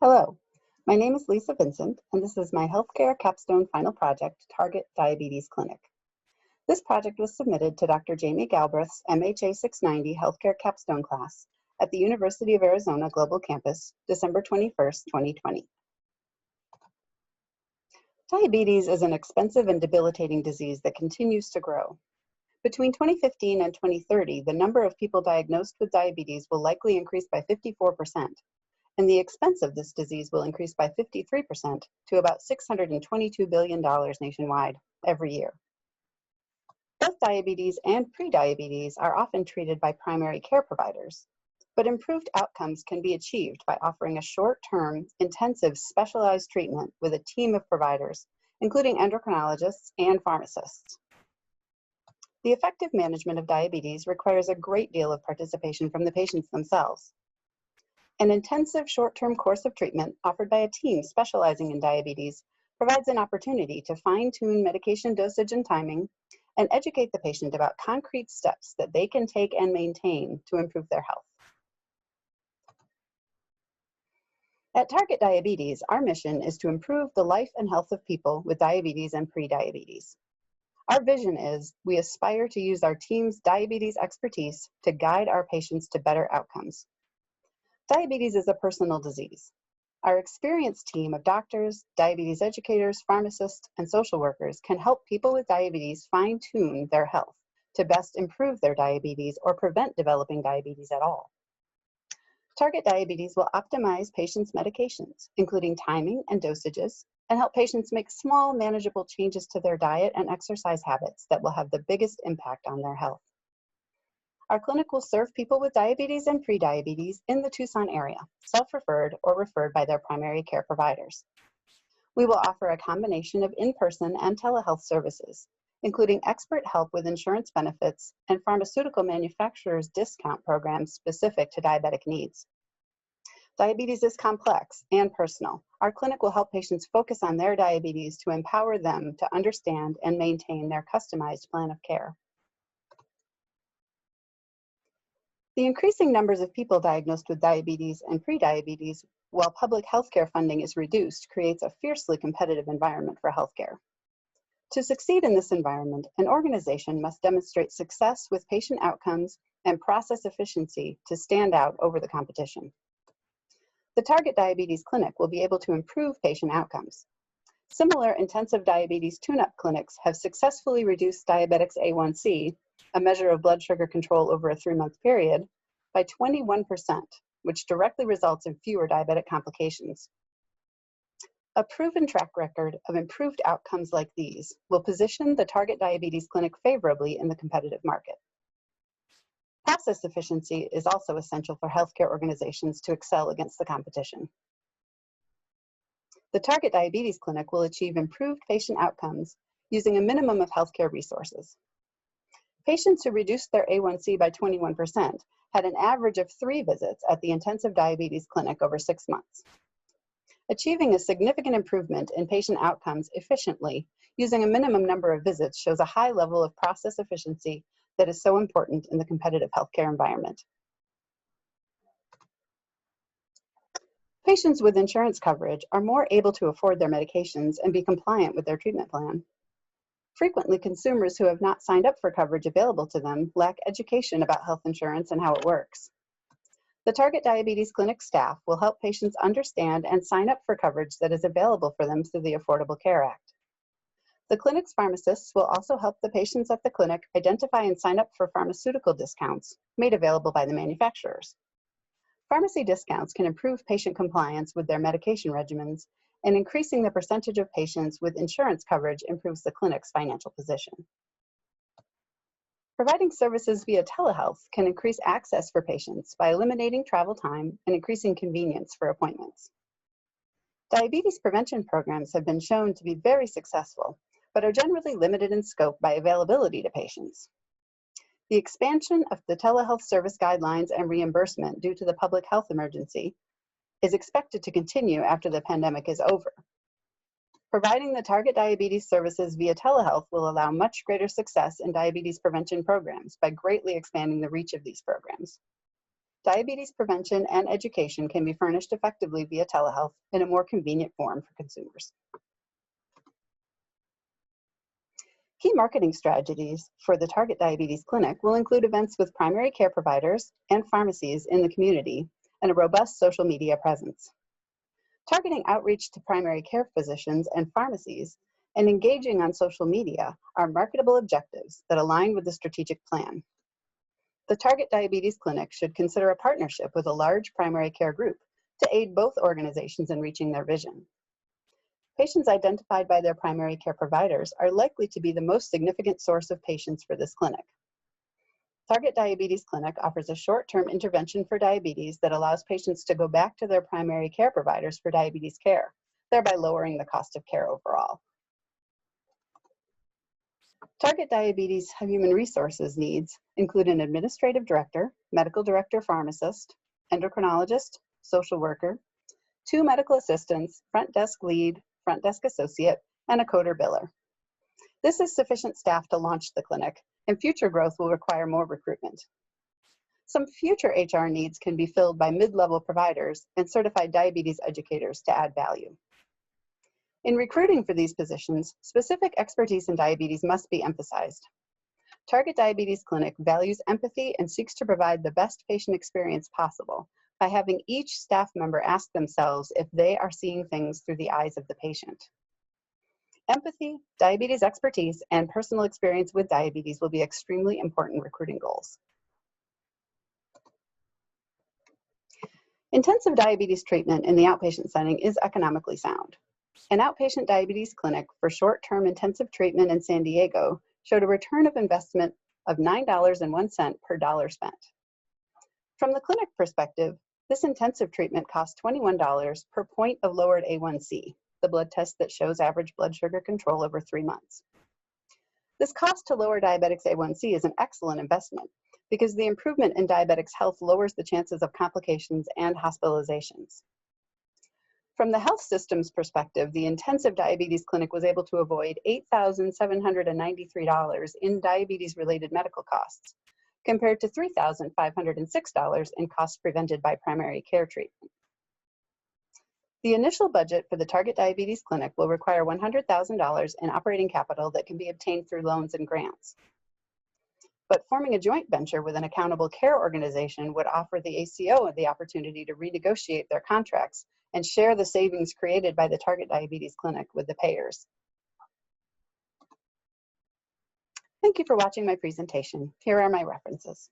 Hello, my name is Lisa Vincent, and this is my Healthcare Capstone final project, Target Diabetes Clinic. This project was submitted to Dr. Jamie Galbraith's MHA690 Healthcare Capstone class at the University of Arizona Global Campus, December 21st, 2020. Diabetes is an expensive and debilitating disease that continues to grow. Between 2015 and 2030, the number of people diagnosed with diabetes will likely increase by 54%. And the expense of this disease will increase by 53% to about $622 billion nationwide every year. Both diabetes and prediabetes are often treated by primary care providers, but improved outcomes can be achieved by offering a short-term, intensive, specialized treatment with a team of providers, including endocrinologists and pharmacists. The effective management of diabetes requires a great deal of participation from the patients themselves. An intensive short-term course of treatment offered by a team specializing in diabetes provides an opportunity to fine-tune medication dosage and timing and educate the patient about concrete steps that they can take and maintain to improve their health. At Target Diabetes, our mission is to improve the life and health of people with diabetes and prediabetes. Our vision is we aspire to use our team's diabetes expertise to guide our patients to better outcomes. Diabetes is a personal disease. Our experienced team of doctors, diabetes educators, pharmacists, and social workers can help people with diabetes fine-tune their health to best improve their diabetes or prevent developing diabetes at all. Target Diabetes will optimize patients' medications, including timing and dosages, and help patients make small, manageable changes to their diet and exercise habits that will have the biggest impact on their health. Our clinic will serve people with diabetes and prediabetes in the Tucson area, self-referred or referred by their primary care providers. We will offer a combination of in-person and telehealth services, including expert help with insurance benefits and pharmaceutical manufacturers' discount programs specific to diabetic needs. Diabetes is complex and personal. Our clinic will help patients focus on their diabetes to empower them to understand and maintain their customized plan of care. The increasing numbers of people diagnosed with diabetes and prediabetes, while public healthcare funding is reduced, creates a fiercely competitive environment for healthcare. To succeed in this environment, an organization must demonstrate success with patient outcomes and process efficiency to stand out over the competition. The Target Diabetes Clinic will be able to improve patient outcomes. Similar intensive diabetes tune-up clinics have successfully reduced diabetics A1C, a measure of blood sugar control over a 3-month period, by 21%, which directly results in fewer diabetic complications. A proven track record of improved outcomes like these will position the Target Diabetes Clinic favorably in the competitive market. Process efficiency is also essential for healthcare organizations to excel against the competition. The Target Diabetes Clinic will achieve improved patient outcomes using a minimum of healthcare resources. Patients who reduced their A1C by 21% had an average of 3 visits at the intensive diabetes clinic over 6 months. Achieving a significant improvement in patient outcomes efficiently using a minimum number of visits shows a high level of process efficiency that is so important in the competitive healthcare environment. Patients with insurance coverage are more able to afford their medications and be compliant with their treatment plan. Frequently, consumers who have not signed up for coverage available to them lack education about health insurance and how it works. The Target Diabetes Clinic staff will help patients understand and sign up for coverage that is available for them through the Affordable Care Act. The clinic's pharmacists will also help the patients at the clinic identify and sign up for pharmaceutical discounts made available by the manufacturers. Pharmacy discounts can improve patient compliance with their medication regimens, and increasing the percentage of patients with insurance coverage improves the clinic's financial position. Providing services via telehealth can increase access for patients by eliminating travel time and increasing convenience for appointments. Diabetes prevention programs have been shown to be very successful, but are generally limited in scope by availability to patients. The expansion of the telehealth service guidelines and reimbursement due to the public health emergency is expected to continue after the pandemic is over. Providing the Target Diabetes services via telehealth will allow much greater success in diabetes prevention programs by greatly expanding the reach of these programs. diabetes prevention and education can be furnished effectively via telehealth in a more convenient form for consumers. Key marketing strategies for the Target Diabetes Clinic will include events with primary care providers and pharmacies in the community and a robust social media presence. Targeting outreach to primary care physicians and pharmacies and engaging on social media are marketable objectives that align with the strategic plan. The Target Diabetes Clinic should consider a partnership with a large primary care group to aid both organizations in reaching their vision. Patients identified by their primary care providers are likely to be the most significant source of patients for this clinic. Target Diabetes Clinic offers a short-term intervention for diabetes that allows patients to go back to their primary care providers for diabetes care, thereby lowering the cost of care overall. Target Diabetes Human Resources needs include an administrative director, medical director pharmacist, endocrinologist, social worker, 2 medical assistants, front desk lead, front desk associate, and a coder biller. This is sufficient staff to launch the clinic, and future growth will require more recruitment. Some future HR needs can be filled by mid-level providers and certified diabetes educators to add value. In recruiting for these positions, specific expertise in diabetes must be emphasized. Target Diabetes Clinic values empathy and seeks to provide the best patient experience possible by having each staff member ask themselves if they are seeing things through the eyes of the patient. Empathy, diabetes expertise, and personal experience with diabetes will be extremely important recruiting goals. Intensive diabetes treatment in the outpatient setting is economically sound. An outpatient diabetes clinic for short-term intensive treatment in San Diego showed a return of investment of $9.01 per dollar spent. From the clinic perspective, this intensive treatment costs $21 per point of lowered A1C, the blood test that shows average blood sugar control over 3 months. This cost to lower diabetics' A1C is an excellent investment because the improvement in diabetics' health lowers the chances of complications and hospitalizations. From the health system's perspective, the intensive diabetes clinic was able to avoid $8,793 in diabetes-related medical costs, compared to $3,506 in costs prevented by primary care treatment. The initial budget for the Target Diabetes Clinic will require $100,000 in operating capital that can be obtained through loans and grants. But forming a joint venture with an accountable care organization would offer the ACO the opportunity to renegotiate their contracts and share the savings created by the Target Diabetes Clinic with the payers. Thank you for watching my presentation. Here are my references.